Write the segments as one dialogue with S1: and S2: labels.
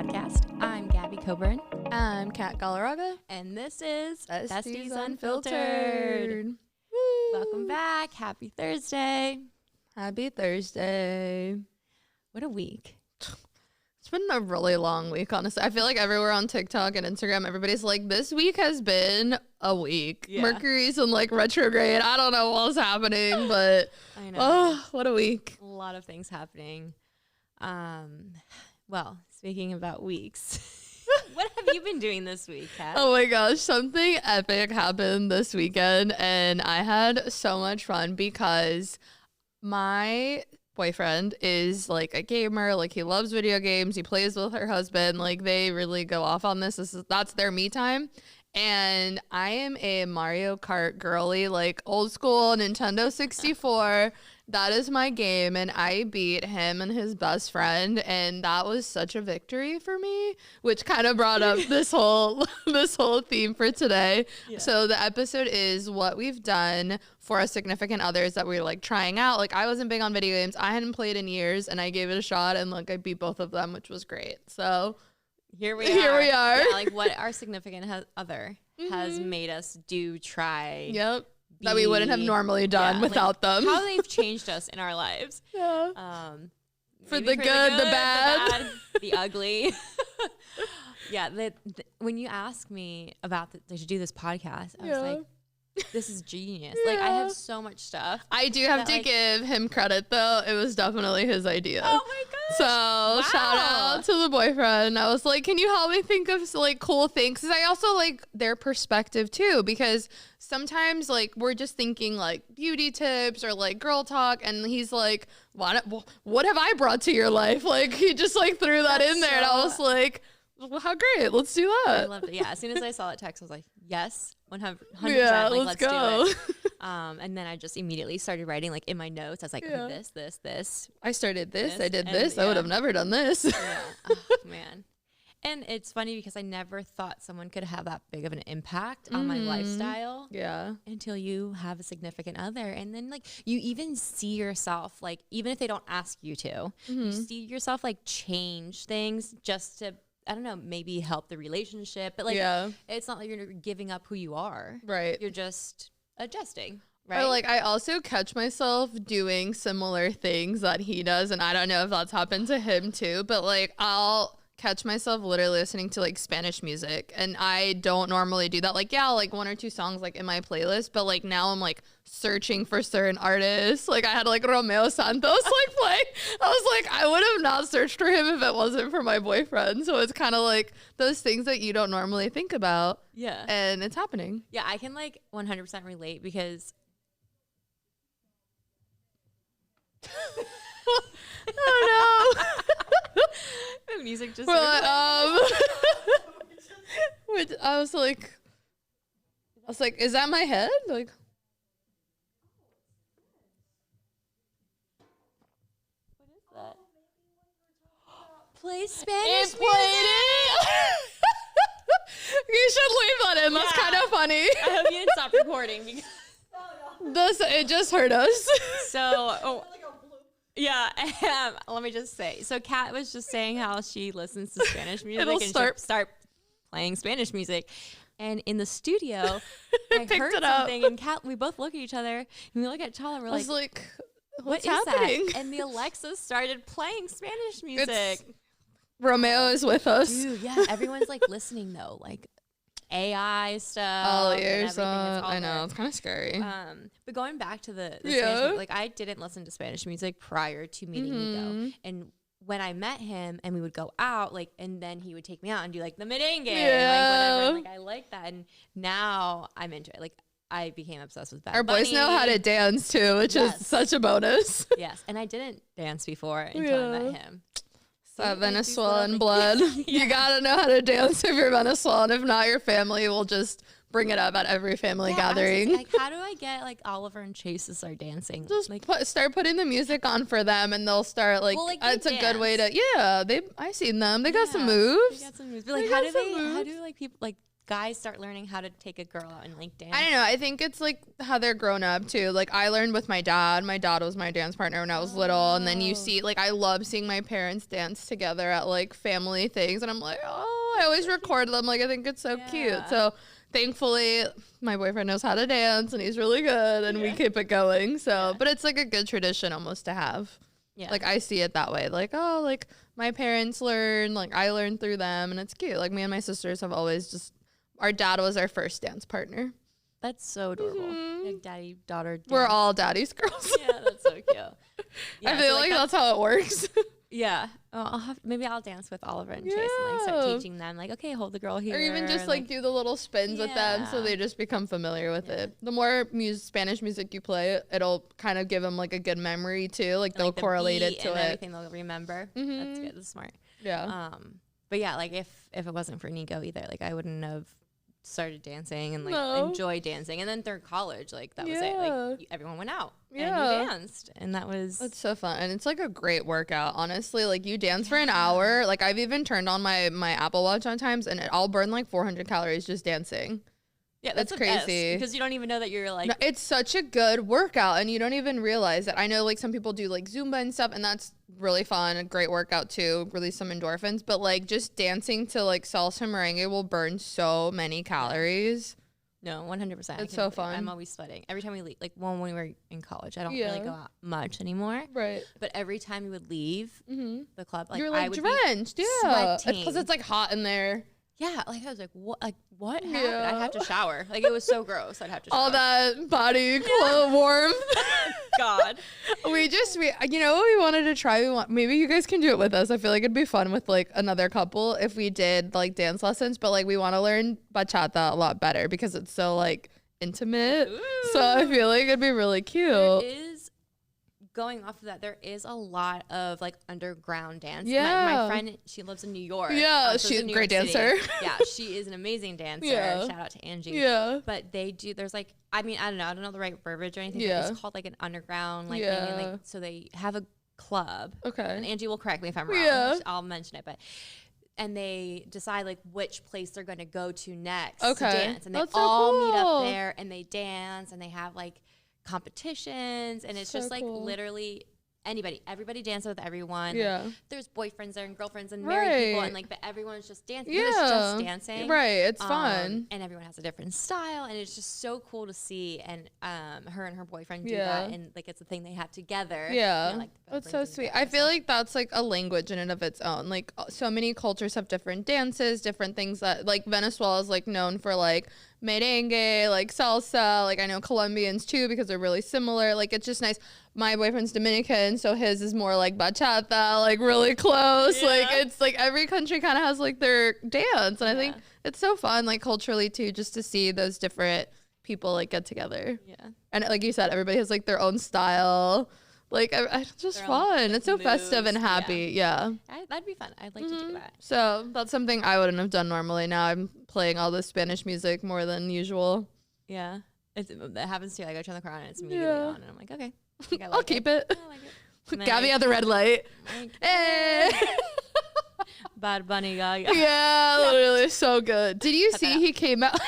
S1: podcast. I'm Gabby Coburn.
S2: I'm Kat Galarraga.
S1: And this is
S2: Besties Unfiltered.
S1: Woo. Welcome back. Happy Thursday.
S2: Happy Thursday.
S1: What a week.
S2: It's been a really long week, honestly. I feel like everywhere on TikTok and Instagram, everybody's like, this week has been a week.
S1: Yeah.
S2: Mercury's in like retrograde. I don't know what's happening, but
S1: I know.
S2: oh, what a week.
S1: A lot of things happening. Well, speaking about weeks, what have you been doing this week, Kat?
S2: Oh my gosh, something epic happened this weekend, and I had so much fun because my boyfriend is like a gamer. Like, he loves video games. He plays with her husband. Like, they really go off on this. That's their me time. And I am a Mario Kart girly, like old school Nintendo 64. That is my game, and I beat him and his best friend, and that was such a victory for me, which kind of brought up this whole theme for today. Yeah. So the episode is what we've done for our significant others that we're like trying out. Like, I wasn't big on video games. I hadn't played in years, and I gave it a shot, and like I beat both of them, which was great. So
S1: Here we are.
S2: Yeah,
S1: like what our significant other has made us try.
S2: Yep. That we wouldn't have normally done without them.
S1: How they've changed us in our lives.
S2: Yeah. For the good, the bad,
S1: the ugly. Yeah. When you asked me about they should do this podcast, I was like, this is genius. Like, I have so much stuff.
S2: I do have to give him credit, though. It was definitely his idea.
S1: Oh my gosh.
S2: So shout out to the boyfriend. I was like, can you help me think of like cool things? Because I also like their perspective too, because sometimes like we're just thinking like beauty tips or like girl talk, and he's like, what have I brought to your life? Like, he just like threw that in there, and I was like, well, how great. Let's do that.
S1: I loved it. Yeah. As soon as I saw that text, I was like, yes, 100%.
S2: Yeah,
S1: like,
S2: let's
S1: do
S2: go.
S1: it. And then I just immediately started writing like in my notes. I was like, this.
S2: I started this. I did this. I would have never done this.
S1: Yeah. Oh, man. And it's funny because I never thought someone could have that big of an impact on my lifestyle.
S2: Yeah.
S1: Until you have a significant other. And then like you even see yourself, like, even if they don't ask you to, you see yourself like change things just to, I don't know, maybe help the relationship. But like, it's not like you're giving up who you are.
S2: Right.
S1: You're just adjusting. Right.
S2: Or like, I also catch myself doing similar things that he does. And I don't know if that's happened to him too, but like, I'll catch myself literally listening to like Spanish music, and I don't normally do that. Like, like one or two songs like in my playlist, but like now I'm like searching for certain artists. Like, I had like Romeo Santos like play. I was like, I would have not searched for him if it wasn't for my boyfriend. So it's kind of like those things that you don't normally think about.
S1: Yeah.
S2: And it's happening.
S1: Yeah, I can like 100% relate because
S2: oh no.
S1: the music just
S2: which I was like, is that my head? Like,
S1: what is that? Play Spanish music.
S2: You should leave that in. That's kind of funny.
S1: I hope you didn't stop recording because
S2: it just hurt us.
S1: So, yeah, let me just say. So Kat was just saying how she listens to Spanish music and start playing Spanish music. And in the studio, I heard something, and Kat, we both look at each other, and we look at each other, we're like, what's happening? That? And the Alexa started playing Spanish music.
S2: Romeo is with us.
S1: Dude, yeah, everyone's like listening though, like AI stuff.
S2: All ears on. I know, it's kind of scary.
S1: But going back to the Spanish music, like, I didn't listen to Spanish music prior to meeting Nico. And when I met him and we would go out, like, and then he would take me out and do like the merengue and like whatever. And, like, I like that. And now I'm into it. Like, I became obsessed with Bad
S2: Our
S1: Bunny.
S2: boys know how to dance too, which is such a bonus.
S1: Yes. And I didn't dance before until I met him.
S2: That Venezuelan blood. You gotta know how to dance if you're Venezuelan. If not, your family will just bring it up at every family gathering.
S1: Like, how do I get like Oliver and Chase to start dancing?
S2: Just
S1: like,
S2: start putting the music on for them, and they'll start like. Well, it's a good way to. Yeah, I seen them. They got some moves.
S1: They got some moves. But like, how do people like guys start learning how to take a girl out and like dance?
S2: I don't know. I think it's like how they're grown up too. Like I learned with my dad. My dad was my dance partner when I was little. And then you see, like, I love seeing my parents dance together at like family things. And I'm like, oh, I always record them. Like, I think it's so cute. So thankfully my boyfriend knows how to dance and he's really good and we keep it going. So, but it's like a good tradition almost to have. Yeah. Like I see it that way. Like, oh, like my parents learn, like I learned through them, and it's cute. Like me and my sisters have always just, our dad was our first dance partner.
S1: That's so adorable. Like daddy, daughter dance.
S2: We're all daddy's girls.
S1: Yeah, that's so cute. Yeah,
S2: I feel like that's how it works.
S1: Yeah. Oh, maybe I'll dance with Oliver and Chase and like start teaching them like, okay, hold the girl here.
S2: Or even just like do the little spins with them so they just become familiar with it. The more Spanish music you play, it'll kind of give them like a good memory too. Like they'll correlate it to
S1: and
S2: it.
S1: everything they'll remember. That's good. That's smart. Yeah. But yeah, like if it wasn't for Nico either, like I wouldn't have started dancing and like enjoy dancing. And then through college, like that was it. Like everyone went out and you danced, and that's
S2: so fun. And it's like a great workout, honestly. Like you dance for an hour. Like I've even turned on my Apple Watch sometimes and I'll burn like 400 calories just dancing.
S1: Yeah, that's crazy because you don't even know that you're like.
S2: No, it's such a good workout, and you don't even realize it. I know, like some people do like Zumba and stuff, and that's really fun, a great workout too, release some endorphins. But like just dancing to like salsa merengue will burn so many calories.
S1: No, 100%.
S2: It's so fun.
S1: I'm always sweating every time we leave. Like when we were in college, I don't really go out much anymore.
S2: Right.
S1: But every time we would leave the club, like
S2: you're like drenched, because it's like hot in there.
S1: Yeah, like I was like, what happened? I'd have to shower. Like it was so gross. I'd have to shower.
S2: All that body warmth.
S1: God.
S2: We you know what we wanted to try? Maybe you guys can do it with us. I feel like it'd be fun with like another couple if we did like dance lessons, but like we want to learn bachata a lot better because it's so like intimate. Ooh. So I feel like it'd be really cute.
S1: Going off of that, there is a lot of like underground dance.
S2: Yeah.
S1: My friend, she lives in New York.
S2: Yeah, she's a great dancer.
S1: Yeah, she is an amazing dancer. Yeah. Shout out to Angie. Yeah. But they do, there's like, I mean, I don't know the right verbiage or anything, but it's called like an underground, like, thing, and, like, so they have a club. Okay. And Angie will correct me if I'm wrong. Yeah. I'll mention it, and they decide like which place they're going to go to next to dance. And they all meet up there and they dance and they have like competitions, and it's just like literally everybody dances with everyone. Yeah, like, there's boyfriends there and girlfriends and married people, and like, but everyone's just dancing. Yeah, it's just dancing.
S2: Right, it's fun,
S1: and everyone has a different style, and it's just so cool to see. And her and her boyfriend do that, and like it's a thing they have together.
S2: Yeah, like, that's so sweet. I feel like that's like a language in and of its own. Like so many cultures have different dances, different things that like Venezuela is like known for like merengue, like salsa. Like I know Colombians too because they're really similar. Like it's just nice. My boyfriend's Dominican, so his is more like bachata, like really close. Yeah. Like it's like every country kind of has like their dance, and I think it's so fun, like culturally too, just to see those different people like get together. Yeah, and like you said, everybody has like their own style. Like it's just fun. It's so moves, festive and happy. Yeah.
S1: That'd be fun. I'd like to do that.
S2: So that's something I wouldn't have done normally. Now I'm playing all the Spanish music more than usual.
S1: Yeah, it happens too. Like I turn the car on and it's immediately on, and I'm like, okay.
S2: I'll keep it. I like it. Gaby at the red light. Hey.
S1: Bad Bunny Gaga.
S2: Yeah, literally so good. Did you see he came out?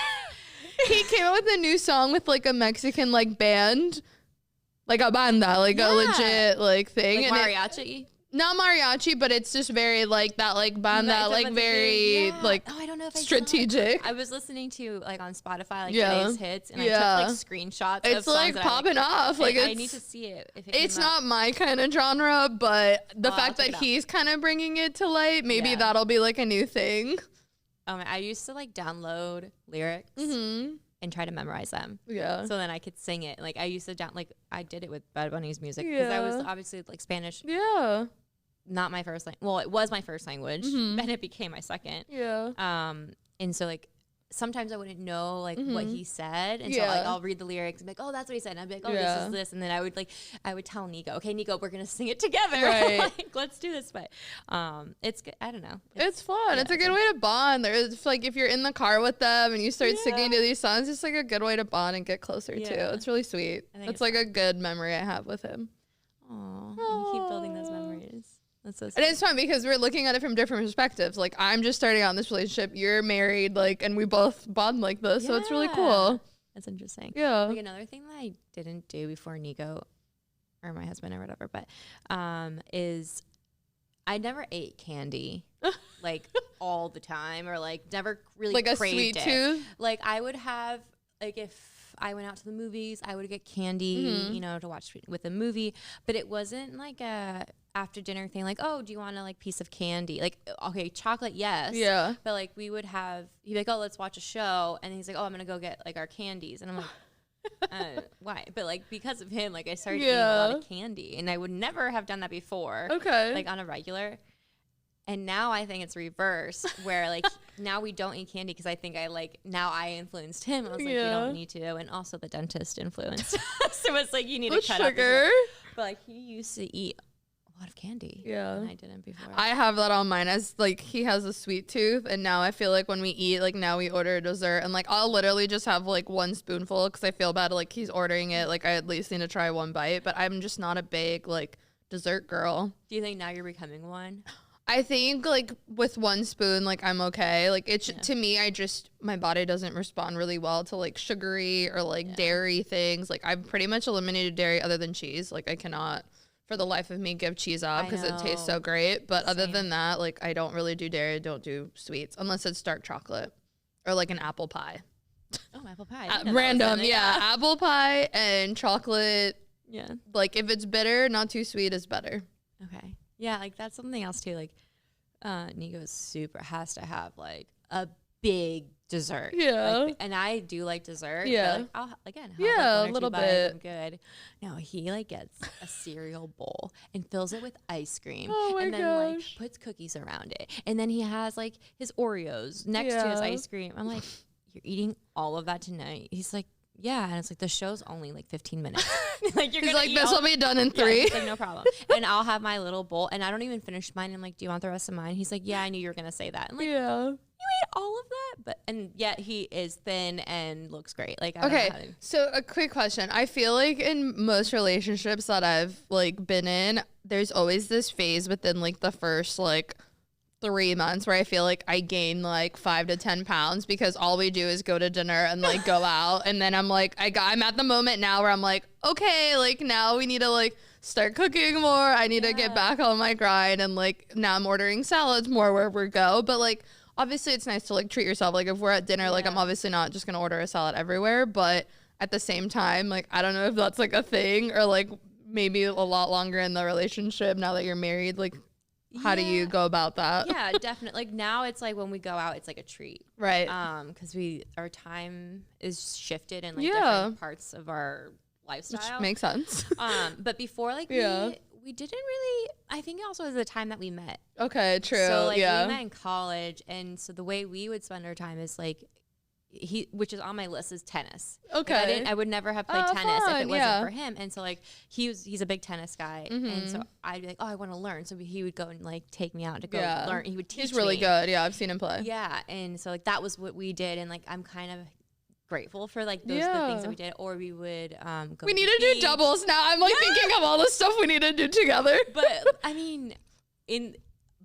S2: He came out with a new song with like a Mexican like band, like a banda, like a legit like thing.
S1: Like mariachi.
S2: Not mariachi, but it's just very like that, like banda, like very like
S1: I don't know if
S2: strategic.
S1: I was listening to like on Spotify like today's hits, and I took like screenshots.
S2: It's
S1: of
S2: like popping off. Like
S1: I need to see it. If
S2: it's not my kind of genre, but the fact that he's kind of bringing it to light, maybe that'll be like a new thing.
S1: I used to like download lyrics. And try to memorize them. Yeah. So then I could sing it. Like I used to I did it with Bad Bunny's music because I was obviously like Spanish. Yeah. Not my first language. Well, it was my first language, then it became my second. Yeah. And so like sometimes I wouldn't know like what he said, and so like I'll read the lyrics and be like, oh, that's what he said, and I'd be like, oh, this is this, and then I would tell Nico, okay, Nico, we're gonna sing it together, right? Like, let's do this. But it's good. I don't know.
S2: It's fun. It's a good way to bond. There's like if you're in the car with them and you start singing to these songs, it's like a good way to bond and get closer too. It's really sweet. It's like a good memory I have with him.
S1: Oh, you keep building those memories. That's so sweet.
S2: And it's fun because we're looking at it from different perspectives. Like, I'm just starting out in this relationship. You're married, like, and we both bond like this. So it's really cool.
S1: That's interesting.
S2: Yeah.
S1: Like, another thing that I didn't do before Nico or my husband or whatever, but is I never ate candy like all the time, or like never really
S2: like a
S1: craved
S2: sweet tooth.
S1: Like, I would have, like, if I went out to the movies, I would get candy, you know, to watch with a movie, but it wasn't like a after dinner thing, like, oh, do you want a like piece of candy? Like, okay, chocolate, yes.
S2: Yeah.
S1: But like, we would have, he'd be like, oh, let's watch a show. And he's like, oh, I'm going to go get like our candies. And I'm like, why? But like, because of him, like, I started eating a lot of candy, and I would never have done that before.
S2: Okay.
S1: Like, on a regular. And now I think it's reverse, where like now we don't eat candy because I think now I influenced him. I was like, you don't need to. And also the dentist influenced. So it's like, you need to cut
S2: sugar.
S1: out. But like, he used to eat a lot of candy.
S2: Yeah.
S1: And I didn't before.
S2: I have that on mine, as like, he has a sweet tooth, and now I feel like when we eat, like, now we order a dessert, and like, I'll literally just have like one spoonful because I feel bad, like, he's ordering it, like, I at least need to try one bite, but I'm just not a big like dessert girl.
S1: Do you think now you're becoming one?
S2: I think like with one spoon, like, I'm okay. Like, it's to me, my body doesn't respond really well to like sugary or like dairy things. Like, I've pretty much eliminated dairy other than cheese. Like, I cannot for the life of me give cheese up because it tastes so great. But other than that, like, I don't really do dairy. I don't do sweets unless it's dark chocolate or like an apple pie.
S1: Oh, apple pie.
S2: Random. Yeah. Apple pie and chocolate.
S1: Yeah.
S2: Like, if it's bitter, not too sweet is better.
S1: Okay. Yeah, like, that's something else too. Like, Nico has to have like a big dessert.
S2: Yeah.
S1: Like, and I do like dessert.
S2: Yeah.
S1: But, like, I'll again have
S2: like
S1: one or
S2: a little
S1: two bites,
S2: bit.
S1: I'm good. No, he like gets a cereal bowl and fills it with ice cream.
S2: Oh my
S1: and then
S2: gosh.
S1: like puts cookies around it. And then he has like his Oreos next to his ice cream. I'm like, you're eating all of that tonight? He's like, yeah. And it's like, the show's only like 15 minutes. Like,
S2: He's like, this will be done in 3.
S1: He's like, no problem. And I'll have my little bowl, and I don't even finish mine. I'm like, do you want the rest of mine? He's like, yeah, I knew you were gonna say that. I'm like, you ate all of that, and yet he is thin and looks great. Like, I don't know how to.
S2: So a quick question. I feel like in most relationships that I've like been in, there's always this phase within like the first like 3 months where I feel like I gain like 5 to 10 pounds because all we do is go to dinner and like go out. And then I'm like, I'm at the moment now where I'm like, okay, like, now we need to like start cooking more. I need to get back on my grind. And like, now I'm ordering salads more wherever we go. But like, obviously it's nice to like treat yourself. Like, if we're at dinner, like, I'm obviously not just going to order a salad everywhere. But at the same time, like, I don't know if that's like a thing, or like maybe a lot longer in the relationship now that you're married. Like, how do you go about that?
S1: Yeah, definitely. Like, now it's like when we go out, it's like a treat.
S2: Right.
S1: Because our time is shifted in like different parts of our lifestyle.
S2: Which makes sense.
S1: But before, like, we didn't really, I think also was the time that we met.
S2: Okay, true.
S1: So like, we met in college, and so the way we would spend our time is like, which is on my list, is tennis.
S2: Okay.
S1: Like, I would never have played tennis if it wasn't for him. And so like, he's a big tennis guy, and so I'd be like, oh, I want to learn. So he would go and like take me out to go learn. He would teach me.
S2: He's really good. Yeah, I've seen him play.
S1: Yeah, and so like, that was what we did, and like, I'm kind of grateful for like those the things that we did. Or we would go.
S2: We need to do doubles now. I'm like thinking of all the stuff we need to do together.
S1: But I mean,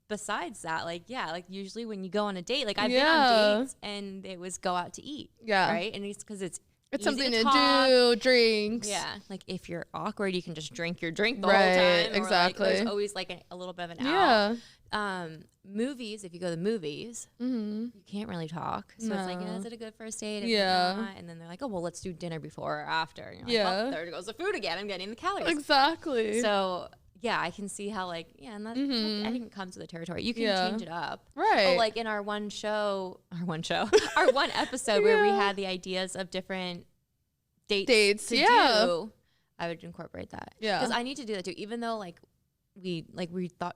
S1: besides that, like, like, usually when you go on a date, like, I've been on dates and it was go out to eat. Yeah. Right? And it's because it's
S2: something to do, drinks.
S1: Yeah. Like, if you're awkward, you can just drink your drink the whole time.
S2: Exactly.
S1: Like, there's always like a little bit of an out. Movies, if you go to the movies, you can't really talk. So it's like, is it a good first date? Not? And then they're like, oh, well, let's do dinner before or after. And you're like, well, there goes the food again. I'm getting the calories.
S2: Exactly.
S1: So yeah, I can see how like, and that I think it comes with the territory. You can change it up.
S2: Right.
S1: Oh, like in our one episode where we had the ideas of different dates to do, I would incorporate that. Yeah. Because I need to do that too. Even though like we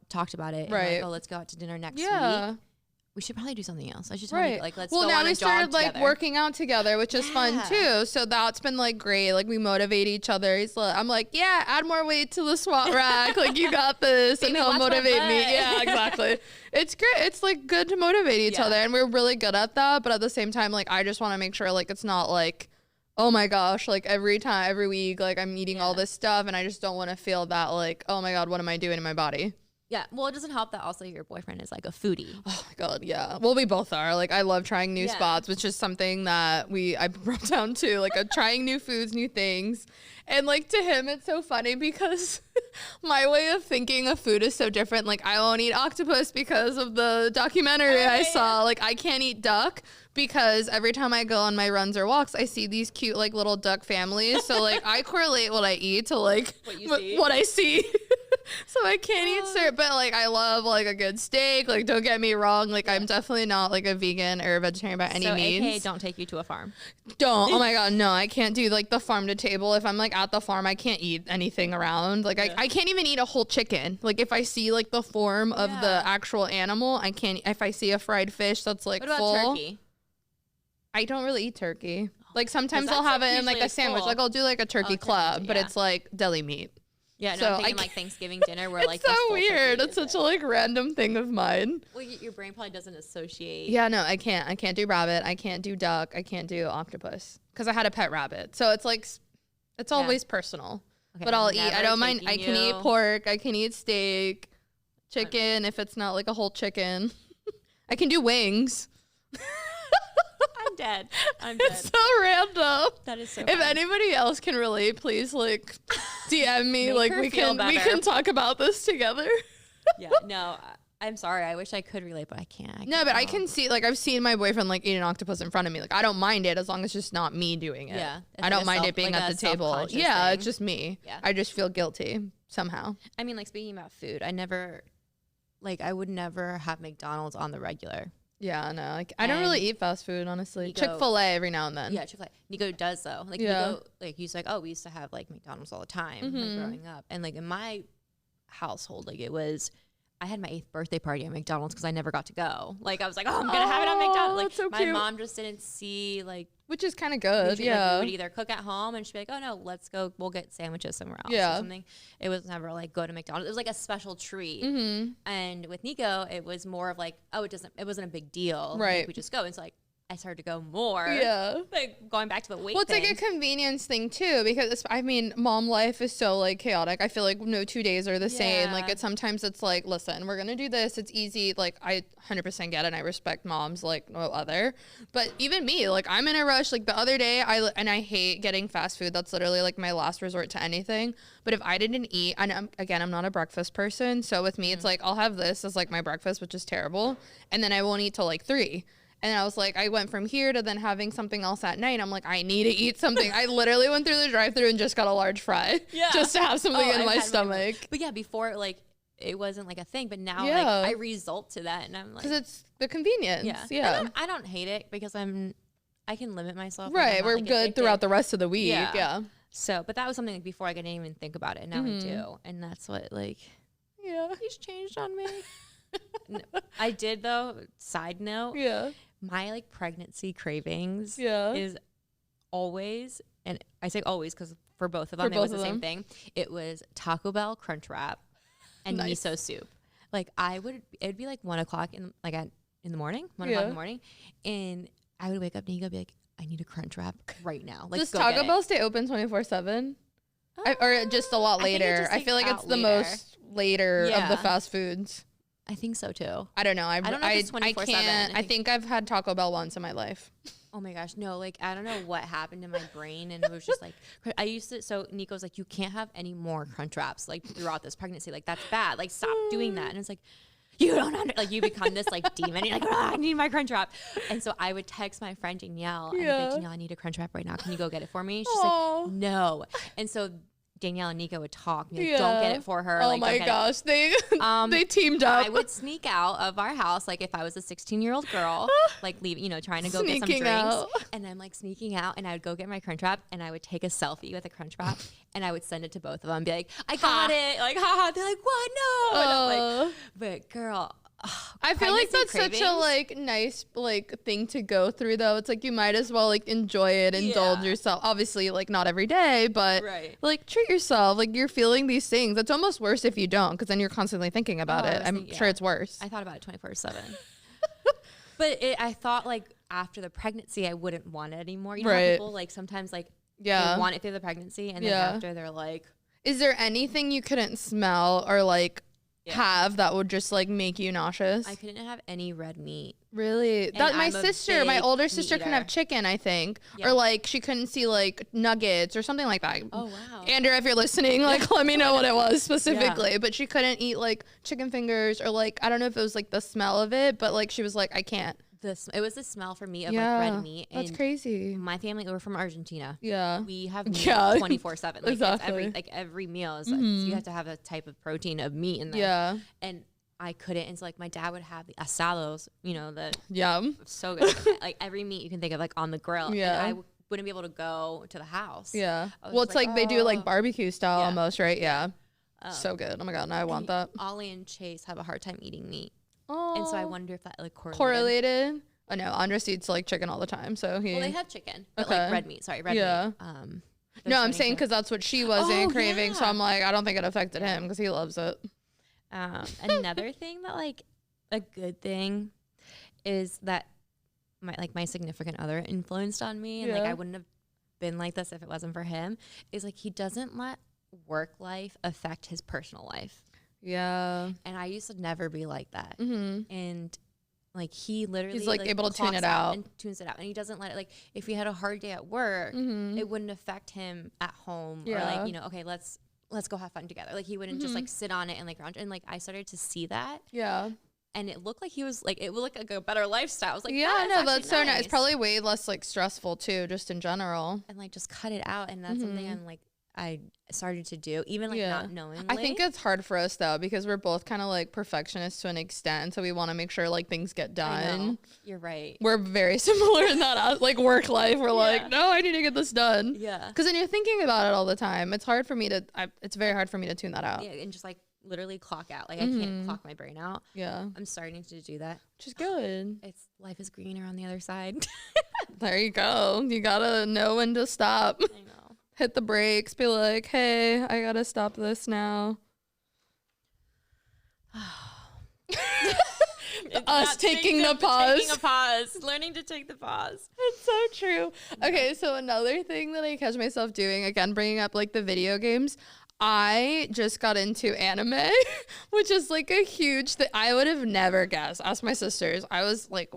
S1: talked about it. Right. And like, oh, let's go out to dinner next week. We should probably do something else. I should tell you, like, let's go on a jog together. Well, now we started
S2: like working out together, which is fun too. So that's been like great. Like, we motivate each other. I'm like, yeah, add more weight to the squat rack. Like, you got this. And he'll motivate me. Yeah, exactly. It's great. It's like good to motivate each other. And we're really good at that. But at the same time, like, I just want to make sure like it's not like, oh my gosh, like every week, like I'm eating all this stuff. And I just don't want to feel that like, oh my God, what am I doing in my body?
S1: Yeah, well, it doesn't help that also your boyfriend is like a foodie.
S2: Oh my God, yeah. Well, we both are. Like, I love trying new spots, which is something that I broke down to, like, trying new foods, new things. And, like, to him, it's so funny because my way of thinking of food is so different. Like, I won't eat octopus because of the documentary I saw. Like, I can't eat duck because every time I go on my runs or walks, I see these cute, like, little duck families. So, like, I correlate what I eat to, like, what I see. So I can't eat syrup, but like I love like a good steak. Like, don't get me wrong, like I'm definitely not like a vegan or a vegetarian by any means.
S1: AKA don't take you to a farm.
S2: Don't. Oh my God, no, I can't do like the farm to table. If I'm like at the farm, I can't eat anything around. Like I can't even eat a whole chicken. Like if I see like the form of the actual animal, I can't. If I see a fried fish that's like
S1: what about
S2: full,
S1: turkey?
S2: I don't really eat turkey. Like sometimes I'll have it in like a sandwich. Like I'll do like a turkey club, but it's like deli meat.
S1: Yeah, no,
S2: so
S1: I'm thinking like Thanksgiving dinner where like
S2: it's so weird. It's such a like random thing of mine.
S1: Well, your brain probably doesn't associate.
S2: Yeah, no, I can't. I can't do rabbit. I can't do duck. I can't do octopus because I had a pet rabbit. So it's like, it's always personal. Okay, but I'll eat. I don't mind. I can eat pork. I can eat steak, chicken if it's not like a whole chicken. I can do wings.
S1: I'm dead.
S2: It's so random.
S1: That is so
S2: If anybody else can relate, please like DM me. Like we can talk about this together.
S1: Yeah, no, I'm sorry. I wish I could relate, but I can't.
S2: No, but I can see, like I've seen my boyfriend like eat an octopus in front of me. Like I don't mind it as long as it's just not me doing it.
S1: Yeah.
S2: I don't mind it being like at the table. Yeah, it's just me.
S1: Yeah.
S2: I just feel guilty somehow.
S1: I mean, like speaking about food, I would never have McDonald's on the regular.
S2: Yeah, no, like I don't really eat fast food, honestly. Chick-fil-A every now and then.
S1: Yeah, Chick-fil-A. Nico does though. Like Nico, like he's like, oh, we used to have like McDonald's all the time, like growing up, and like in my household, like it was, I had my 8th birthday party at McDonald's because I never got to go. Like I was like, oh, I'm gonna have it on McDonald's. Like
S2: so
S1: my
S2: cute.
S1: mom just didn't see like.
S2: Which is kind of good, yeah.
S1: We would either cook at home and she'd be like, oh no, let's go, we'll get sandwiches somewhere else or something. It was never like go to McDonald's. It was like a special treat. And with Nico, it was more of like, oh, it wasn't a big deal.
S2: Right.
S1: Like, we just go. And it's like, I started to go more.
S2: Yeah.
S1: Like going back to the weight
S2: Well, it's
S1: thing.
S2: like a convenience thing too, because I mean, mom life is so like chaotic. I feel like no 2 days are the same. Like sometimes it's like, listen, we're going to do this. It's easy. Like I 100% get it. And I respect moms like no other, but even me, like I'm in a rush. Like the other day I hate getting fast food. That's literally like my last resort to anything. But if I didn't eat, and I'm not a breakfast person. So with me, it's like, I'll have this as like my breakfast, which is terrible. And then I won't eat till like 3. And I was like, I went from here to then having something else at night. I'm like, I need to eat something. I literally went through the drive-thru and just got a large fry just to have something in my stomach.
S1: But yeah, before like it wasn't like a thing, but now like I result to that, and I'm like,
S2: because it's the convenience. Yeah.
S1: I don't hate it because I can limit myself.
S2: Right, we're good throughout the rest of the week. Yeah.
S1: So, but that was something like before I didn't even think about it, and now I do, and that's what like. Yeah, he's changed on me. I did though. Side note.
S2: Yeah.
S1: My like pregnancy cravings is always, and I say always because for both of them it was the same thing. It was Taco Bell Crunch Wrap and miso soup. Like it'd be like 1 o'clock in the morning, 1 o'clock in the morning, and I would wake up and he'd be like, I need a Crunch Wrap right now. Like,
S2: does Taco Bell stay open 24/7? Or just a lot later? I feel like it's the most later of the fast foods.
S1: I think so too.
S2: I don't know. I
S1: don't know if it's 24/7.
S2: I think I've had Taco Bell once in my life.
S1: Oh my gosh, no! Like I don't know what happened in my brain, and it was just like I used to. So Nico's like, you can't have any more Crunch Wraps like throughout this pregnancy. Like that's bad. Like stop doing that. And it's like, you don't like you become this like demon. You're like, I need my Crunch Wrap. And so I would text my friend Danielle and be like, Danielle, I need a Crunch Wrap right now. Can you go get it for me? She's like, no. And so Danielle and Nico would talk. Like, don't get it for her.
S2: Oh
S1: like,
S2: my gosh, they teamed up.
S1: I would sneak out of our house, like if I was a 16-year-old girl, like trying to go get some drinks, and I'm like sneaking out, and I would go get my Crunch Wrap, and I would take a selfie with a Crunch Wrap, and I would send it to both of them, and be like, I got it, like haha. They're like, what? No. And I'm like, but girl.
S2: I feel like that's such a like nice like thing to go through though. It's like you might as well like enjoy it, indulge yourself. Obviously like not every day, but like treat yourself. Like you're feeling these things. It's almost worse if you don't, because then you're constantly thinking about it. I'm sure it's worse.
S1: I thought about it 24/7. But I thought like after the pregnancy I wouldn't want it anymore. You know how people like sometimes like they want it through the pregnancy, and then after they're like,
S2: is there anything you couldn't smell or like have that would just like make you nauseous?
S1: I couldn't have any red meat.
S2: Really?
S1: And
S2: That my older sister couldn't have chicken, I think. Yeah. Or like she couldn't see like nuggets or something like that.
S1: Oh wow.
S2: Andrew, if you're listening, like let me know what it was specifically. Yeah. But she couldn't eat like chicken fingers or like I don't know if it was like the smell of it, but like she was like, I can't.
S1: It was the smell for me of like red meat.
S2: That's crazy.
S1: My family, we're from Argentina.
S2: Yeah.
S1: We have meat 24/7. Like
S2: exactly.
S1: every meal is you have to have a type of protein of meat in there.
S2: Yeah.
S1: And I couldn't. And so like my dad would have the asados, you know, so good. Like every meat you can think of like on the grill.
S2: Yeah.
S1: And I wouldn't be able to go to the house.
S2: Yeah. Well, it's like they do like barbecue style almost, right? Yeah. So good. Oh my God. Now I want that.
S1: Ollie and Chase have a hard time eating meat.
S2: Oh.
S1: And so I wonder if that like
S2: correlated. Oh no, Andres eats like chicken all the time, so he.
S1: Well, they have chicken, but like red meat. Sorry, red meat.
S2: No, I'm saying because that's what she wasn't craving, so I'm like, I don't think it affected him because he loves it.
S1: Another thing that like a good thing is that my significant other influenced on me, and like I wouldn't have been like this if it wasn't for him. Is like he doesn't let work life affect his personal life.
S2: Yeah.
S1: And I used to never be like that. And like he literally
S2: he's like able to tune it out
S1: and tunes it out, and he doesn't let it like if we had a hard day at work, it wouldn't affect him at home or like, you know, okay, let's go have fun together. Like he wouldn't just like sit on it and like lounge. And like I started to see that.
S2: Yeah.
S1: And it looked like he was like, it would look like a better lifestyle. I was like,
S2: that's so nice. It's probably way less like stressful too, just in general.
S1: And like just cut it out, and that's something I'm like I started to do, even like not knowingly.
S2: I think it's hard for us though because we're both kind of like perfectionists to an extent, so we want to make sure like things get done.
S1: You're right.
S2: We're very similar in that like work life. We're like, no, I need to get this done.
S1: Yeah.
S2: Because then you're thinking about it all the time. It's hard for me to. It's very hard for me to tune that out.
S1: Yeah, and just like literally clock out. Like I can't clock my brain out.
S2: Yeah.
S1: I'm starting to do that.
S2: Which is good.
S1: Life is greener on the other side.
S2: There you go. You gotta know when to stop.
S1: I know.
S2: Hit the brakes, be like, hey, I gotta stop this now. Us taking the pause.
S1: Taking a pause. Learning to take the pause.
S2: It's so true. Okay, so another thing that I catch myself doing, again, bringing up like the video games, I just got into anime, which is like a huge thing. I would have never guessed. Ask my sisters. I was like,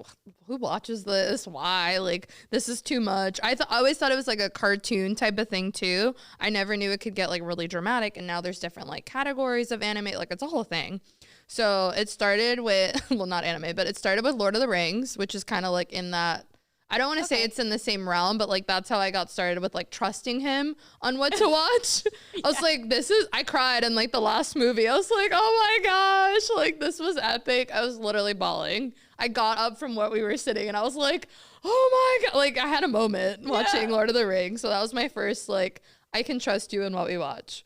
S2: who watches this? Why? Like, this is too much. I always thought it was like a cartoon type of thing too. I never knew it could get like really dramatic. And now there's different like categories of anime. Like it's a whole thing. So it started with, well, not anime, but it started with Lord of the Rings, which is kind of like in that. I don't want to say it's in the same realm, but like that's how I got started with like trusting him on what to watch. I was like, I cried in like the last movie. I was like, oh my gosh, like this was epic. I was literally bawling. I got up from what we were sitting and I was like, oh my God. Like I had a moment watching Lord of the Rings. So that was my first, like, I can trust you in what we watch.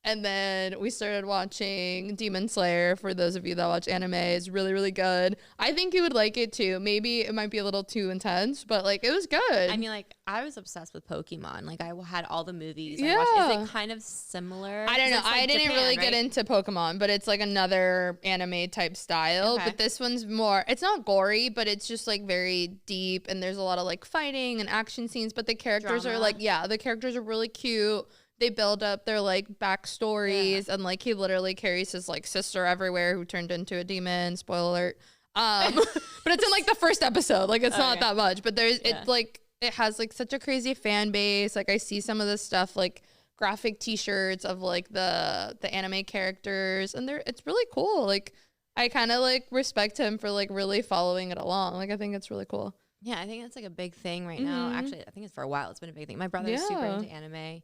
S2: And then we started watching Demon Slayer. For those of you that watch anime, it's really, really good. I think you would like it too. Maybe it might be a little too intense, but like it was good.
S1: I mean, like I was obsessed with Pokemon. Like I had all the movies. I watched. Is it kind of similar?
S2: I don't know.
S1: Like
S2: I didn't really get into Pokemon, but it's like another anime type style. Okay. But this one's more, it's not gory, but it's just like very deep. And there's a lot of like fighting and action scenes. But the characters are like, the characters are really cute. They build up their like backstories and like he literally carries his like sister everywhere who turned into a demon. Spoiler alert. But it's in like the first episode. Like it's not that much, but it's like it has like such a crazy fan base. Like I see some of this stuff like graphic T-shirts of like the anime characters, and it's really cool. Like I kind of like respect him for like really following it along. Like I think it's really cool.
S1: Yeah, I think that's like a big thing right now. Actually, I think it's for a while. It's been a big thing. My brother is super into anime.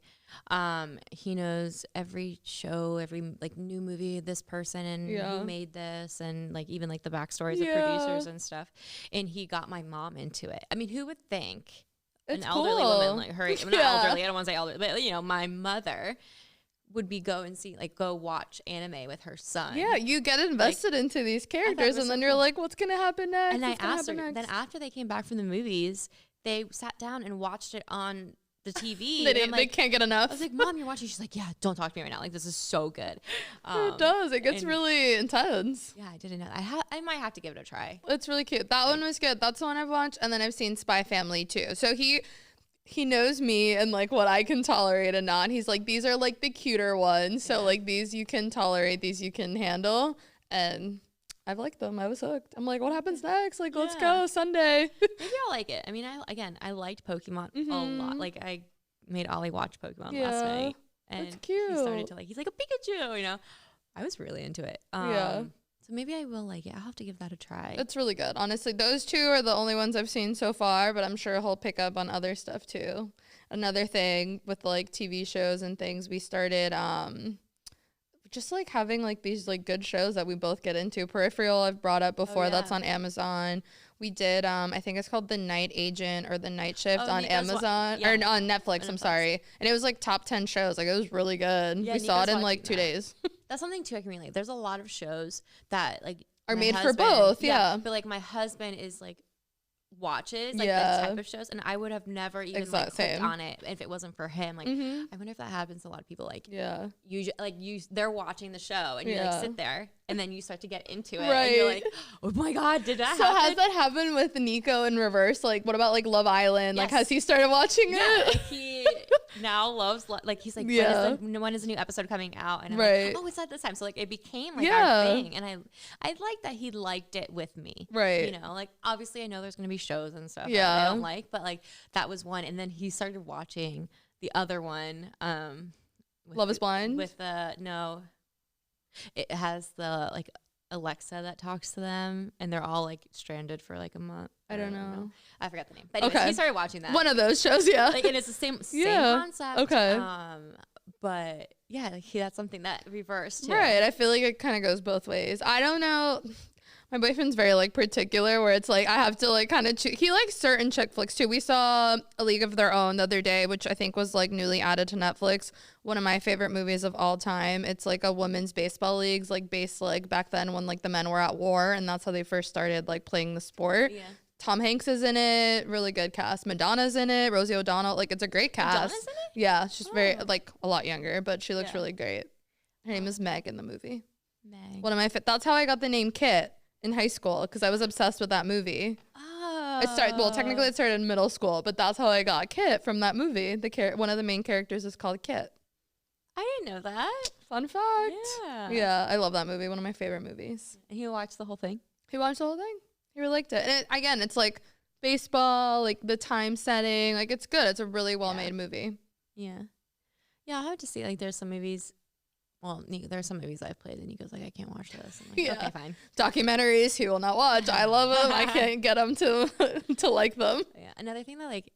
S1: He knows every show, every like new movie, this person and who made this, and like even like the backstories of producers and stuff. And he got my mom into it. I mean, who would think an elderly woman like her? Not elderly. I don't want to say elderly, but you know, my mother would go watch anime with her son. Yeah,
S2: you get invested into these characters, and then you're like, what's gonna happen next?
S1: And I asked her. Then after they came back from the movies, they sat down and watched it on the TV.
S2: They can't get enough.
S1: I was like, Mom, you're watching? She's like, yeah, don't talk to me right now. Like, this is so good.
S2: It does. It gets really intense.
S1: Yeah, I didn't know. I might have to give it a try.
S2: It's really cute. That one was good. That's the one I've watched, and then I've seen Spy Family too. So he knows me and like what I can tolerate and not. He's like, these are like the cuter ones. So like these you can tolerate, these you can handle. And I've liked them. I was hooked. I'm like, what happens next? Like, let's go Sunday.
S1: Maybe I'll like it. I mean, I liked Pokemon a lot. Like I made Ollie watch Pokemon last night. And
S2: that's cute.
S1: He started to he's like a Pikachu, you know. I was really into it. So maybe I will like it. I'll have to give that a try.
S2: It's really good. Honestly, those two are the only ones I've seen so far, but I'm sure he'll pick up on other stuff too. Another thing with like TV shows and things, we started just like having like these like good shows that we both get into. Peripheral I've brought up before. That's on Amazon. We did I think it's called The Night Agent or The Night Shift on Amazon or on Netflix, I'm sorry. And it was like top 10 shows. Like it was really good. We saw it in like 2 days.
S1: That's something too I can relate. There's a lot of shows that like
S2: are made for both. Yeah.
S1: But like my husband is like watches like this type of shows, and I would have never even like clicked on it if it wasn't for him. Like I wonder if that happens to a lot of people. Like they're watching the show and you like sit there and then you start to get into it and you're like, oh my god, did that happen?
S2: So has that happened with Nico in reverse? Like what about like Love Island? Like has he started watching it?
S1: Like he now loves like he's like when is the new episode coming out? And I'm like, oh, it's at this time. So like it became like our thing, and I like that he liked it with me. Right. You know, like obviously I know there's gonna be shows and stuff that I don't like, but like that was one. And then he started watching the other one,
S2: Love is Blind.
S1: With no, it has the like Alexa that talks to them, and they're all like stranded for like a month.
S2: I don't know.
S1: I forgot the name. But anyways, he started watching that.
S2: One of those shows, like,
S1: and it's the same concept. Okay. But yeah, like that's something that reversed too.
S2: Right. I feel like it kind of goes both ways. I don't know. My boyfriend's very like particular where it's like I have to like kind of he likes certain chick flicks too. We saw A League of Their Own the other day, which I think was like newly added to Netflix. One of my favorite movies of all time. It's like a women's baseball leagues, like based like back then when like the men were at war, and that's how they first started like playing the sport. Yeah. Tom Hanks is in it, really good cast. Madonna's in it, Rosie O'Donnell, like it's a great cast.
S1: Madonna's in it?
S2: Yeah, she's very like a lot younger, but she looks really great. Her name is Meg in the movie.
S1: Meg.
S2: One of my that's how I got the name Kit in high school, because I was obsessed with that movie. Oh. Technically it started in middle school, but that's how I got Kit from that movie. One of the main characters is called Kit.
S1: I didn't know that.
S2: Fun fact. Yeah, I love that movie. One of my favorite movies.
S1: And he watched the whole thing?
S2: He watched the whole thing. He really liked it. And again, it's like baseball, like the time setting. Like it's good. It's a really well-made movie.
S1: Yeah. Yeah, I'll have to see. Like there's some movies. Well, there's some movies I've played, and he goes like, I can't watch this. I'm like, okay, fine.
S2: Documentaries he will not watch. I love them. I can't get him to like them.
S1: Yeah. Another thing that like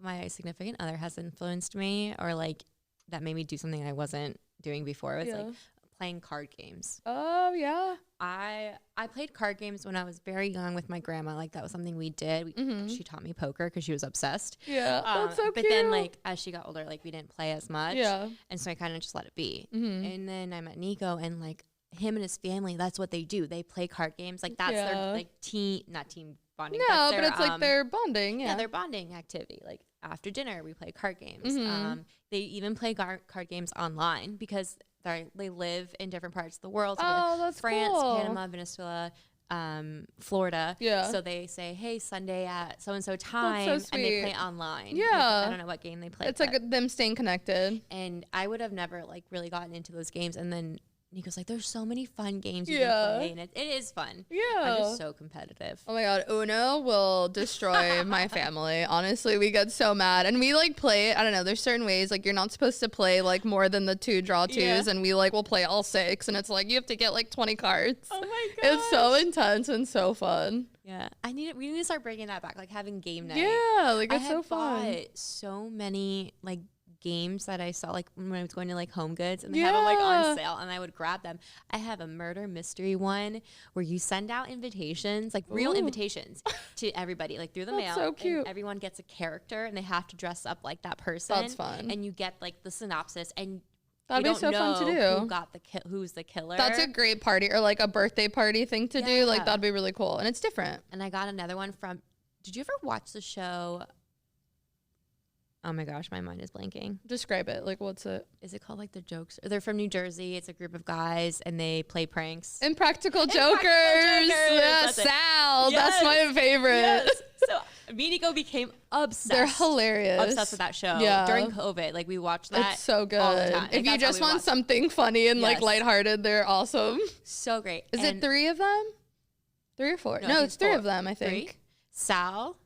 S1: my significant other has influenced me, or like that made me do something I wasn't doing before, was like playing card games.
S2: Oh yeah.
S1: I played card games when I was very young with my grandma. Like that was something we did. She taught me poker because she was obsessed.
S2: Yeah, that's so cute.
S1: But then like as she got older, like we didn't play as much. Yeah. And so I kind of just let it be. And then I met Nico, and like him and his family, that's what they do. They play card games. Like that's their like not team bonding.
S2: No, but it's like their bonding. Yeah,
S1: their bonding activity. Like after dinner, we play card games. They even play card games online because they live in different parts of the world. So
S2: that's
S1: France,
S2: cool.
S1: Panama, Venezuela, Florida. Yeah. So they say, hey, Sunday at so-and-so time.
S2: That's so sweet.
S1: And they play online.
S2: Yeah.
S1: I don't know what game they play.
S2: It's like them staying connected.
S1: And I would have never like really gotten into those games. And then Nico's like, there's so many fun games you can play, and it is fun. Yeah. I'm just so competitive.
S2: Oh my God, Uno will destroy my family. Honestly, we get so mad. And we like play it, I don't know, there's certain ways, like you're not supposed to play like more than the 2 draw 2s, and we like will play all 6, and it's like you have to get like 20 cards.
S1: Oh my God.
S2: It's so intense and so fun.
S1: Yeah. We need to start bringing that back, like having game night.
S2: Yeah, like it's so fun.
S1: I bought so many like games that I saw like when I was going to like Home Goods, and they have them like on sale, and I would grab them. I have a murder mystery one where you send out invitations, like real invitations to everybody, like through the mail.
S2: So cute.
S1: And everyone gets a character, and they have to dress up like that person.
S2: That's fun.
S1: And you get like the synopsis, and
S2: that'd be so fun to do.
S1: Who got who's the killer?
S2: That's a great party, or like a birthday party thing to do. Like that'd be really cool, and it's different.
S1: And I got another one from. Did you ever watch the show? Oh my gosh, my mind is blanking.
S2: Describe it. Like, what's it?
S1: Is it called like The Jokes? They're from New Jersey. It's a group of guys, and they play pranks.
S2: Impractical Jokers. Yeah, Sal. Yes. That's my favorite. Yes.
S1: So Me and Nico became obsessed.
S2: They're hilarious.
S1: Obsessed with that show.
S2: Yeah.
S1: During COVID, like we watched that.
S2: It's so good.
S1: All the time.
S2: If you just want something funny and like lighthearted, they're awesome.
S1: So great.
S2: Is it 3 of them? 3 or 4? No, it's 3 of them, I think.
S1: 3? Sal.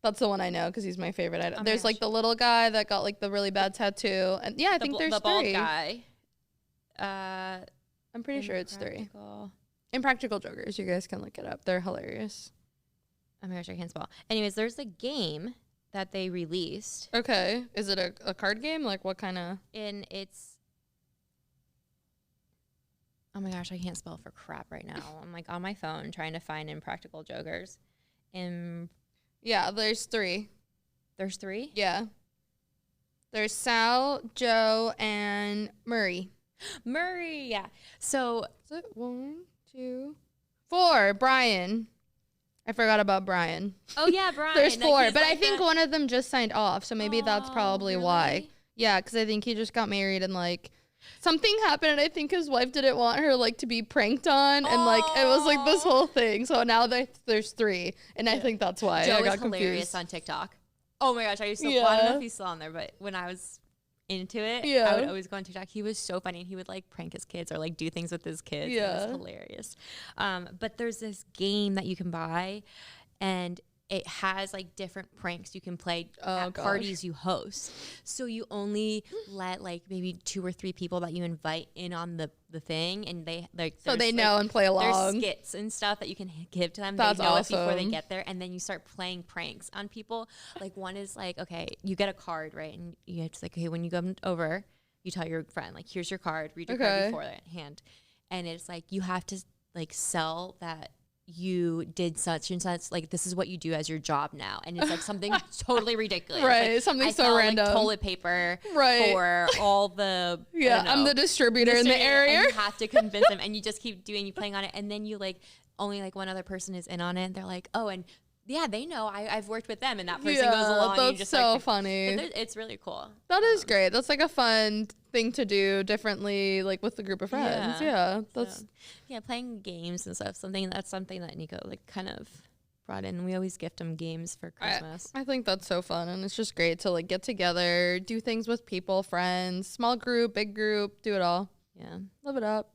S2: That's the one I know because he's my favorite. There's like the little guy that got like the really bad tattoo. And yeah, I think there's 3.
S1: The bald guy.
S2: I'm pretty sure it's 3. Impractical Jokers. You guys can look it up. They're hilarious.
S1: Oh my gosh, I can't spell. Anyways, there's a game that they released.
S2: Okay. Is it a card game? Like what kind of?
S1: And it's... Oh my gosh, I can't spell for crap right now. I'm like on my phone trying to find Impractical Jokers.
S2: Yeah, there's 3.
S1: There's 3?
S2: Yeah. There's Sal, Joe, and Murray.
S1: Murray, yeah. So...
S2: Is it 1, 2, 4? Brian. I forgot about Brian.
S1: Oh, yeah, Brian.
S2: There's 4, but I think one of them just signed off, so maybe that's probably
S1: really?
S2: why. Yeah, because I think he just got married and, like, something happened, and I think his wife didn't want her, like, to be pranked on, and, like, it was, like, this whole thing. So now there's 3, and I think that's why
S1: Joe
S2: I got
S1: is hilarious
S2: confused.
S1: on TikTok. Oh, my gosh, I used to... Well, I don't know if he's still on there, but when I was into it, I would always go on TikTok. He was so funny, and he would like prank his kids or like do things with his kids. Yeah, it was hilarious. But there's this game that you can buy, and it has like different pranks you can play at parties you host. So you only let like maybe 2 or 3 people that you invite in on the thing, and they like
S2: so they know and play along.
S1: There's skits and stuff that you can give to them.
S2: That's
S1: they know
S2: awesome.
S1: it before they get there, and then you start playing pranks on people. Like one is like, okay, you get a card, right, and you have to like, okay, when you come over, you tell your friend like, here's your card, read your card beforehand, and it's like you have to like sell that you did such and such, like this is what you do as your job now, and it's like something totally ridiculous,
S2: right?
S1: Like,
S2: something
S1: I
S2: so
S1: sell,
S2: random,
S1: like, toilet paper, for all the
S2: I'm the distributor in the area.
S1: And you have to convince them, and you just keep doing, you playing on it, and then you like only like one other person is in on it, and they're like, oh, and yeah, they know I've worked with them, and that person goes along.
S2: That's
S1: and you just
S2: so
S1: like,
S2: funny.
S1: It's really cool.
S2: That is great. That's like a fun thing to do differently, like with a group of friends. Yeah, that's
S1: playing games and stuff. That's something that Nico like kind of brought in. We always gift him games for Christmas.
S2: I think that's so fun, and it's just great to like get together, do things with people, friends, small group, big group, do it all.
S1: Yeah,
S2: live it up.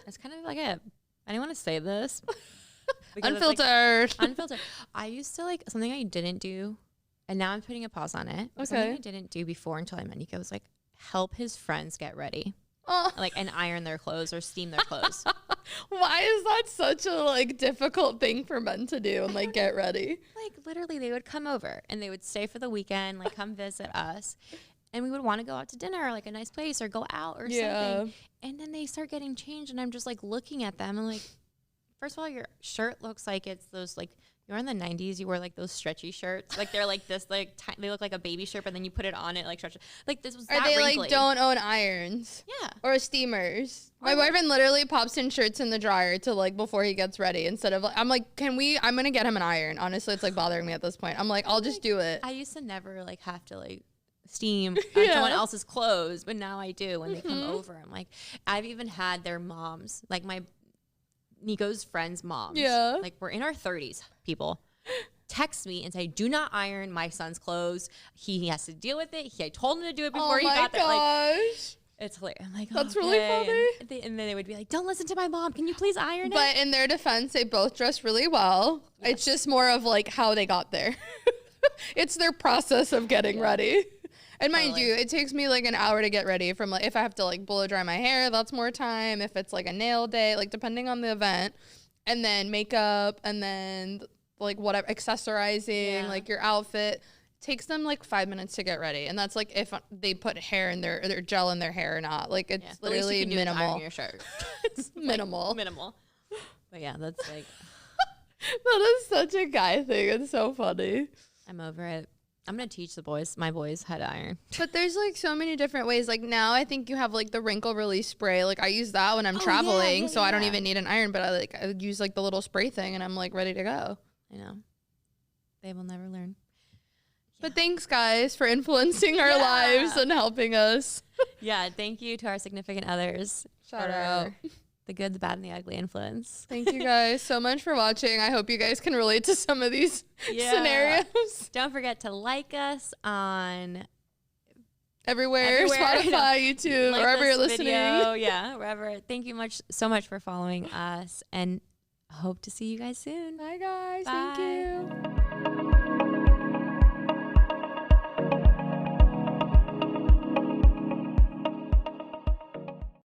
S1: It's kind of like I didn't want to say this.
S2: Unfiltered.
S1: Like, unfiltered. I used to like something I didn't do, and now I'm putting a pause on it.
S2: Okay.
S1: Something I didn't do before until I met Nico was like help his friends get ready. Like and iron their clothes or steam their clothes.
S2: Why is that such a like difficult thing for men to do and like get ready?
S1: Like literally they would come over and they would stay for the weekend, like come visit us. And we would want to go out to dinner or like a nice place or go out or something. And then they start getting changed, and I'm just like looking at them and like, first of all, your shirt looks like it's those like, you're in the 90s, you wear like those stretchy shirts. Like they're like this, like they look like a baby shirt, but then you put it on it like stretch. Like this was
S2: that wrinkly. Like don't own irons.
S1: Yeah.
S2: Or steamers. My boyfriend literally pops in shirts in the dryer to like before he gets ready instead of like, I'm like, I'm going to get him an iron. Honestly, it's like bothering me at this point. I'm like, I'll just do it.
S1: I used to never like have to like steam someone else's clothes, but now I do when they come over. I'm like, I've even had their moms, like my Nico's friends' moms, like we're in our 30s, people, text me and say, do not iron my son's clothes. He has to deal with it. I told him to do it before he got there. Like, it's hilarious. I'm like,
S2: that's really funny.
S1: And then they would be like, don't listen to my mom. Can you please iron it?
S2: But in their defense, they both dress really well. Yes. It's just more of like how they got there. It's their process of getting ready. And mind you, it takes me like an hour to get ready from like, if I have to like blow dry my hair, that's more time. If it's like a nail day, like depending on the event, and then makeup, and then like whatever, accessorizing, like your outfit, takes them like 5 minutes to get ready. And that's like if they put hair in their gel in their hair or not. Like it's literally minimal.
S1: Your shirt.
S2: It's minimal.
S1: Like, minimal. But yeah, that's like.
S2: That is such a guy thing. It's so funny.
S1: I'm over it. I'm going to teach my boys how to iron.
S2: But there's like so many different ways. Like now I think you have like the wrinkle release spray. Like I use that when I'm traveling. So I don't even need an iron, but I use like the little spray thing and I'm like ready to go.
S1: I know. They will never learn.
S2: But thanks guys for influencing our lives and helping us.
S1: Yeah. Thank you to our significant others.
S2: Shout out.
S1: the good, the bad, and the ugly influence.
S2: Thank you guys so much for watching. I hope you guys can relate to some of these scenarios.
S1: Don't forget to like us on
S2: everywhere Spotify, YouTube,
S1: like
S2: wherever you're listening.
S1: Yeah, wherever. Thank you so much for following us, and hope to see you guys soon.
S2: Bye, guys.
S1: Bye.
S2: Thank you.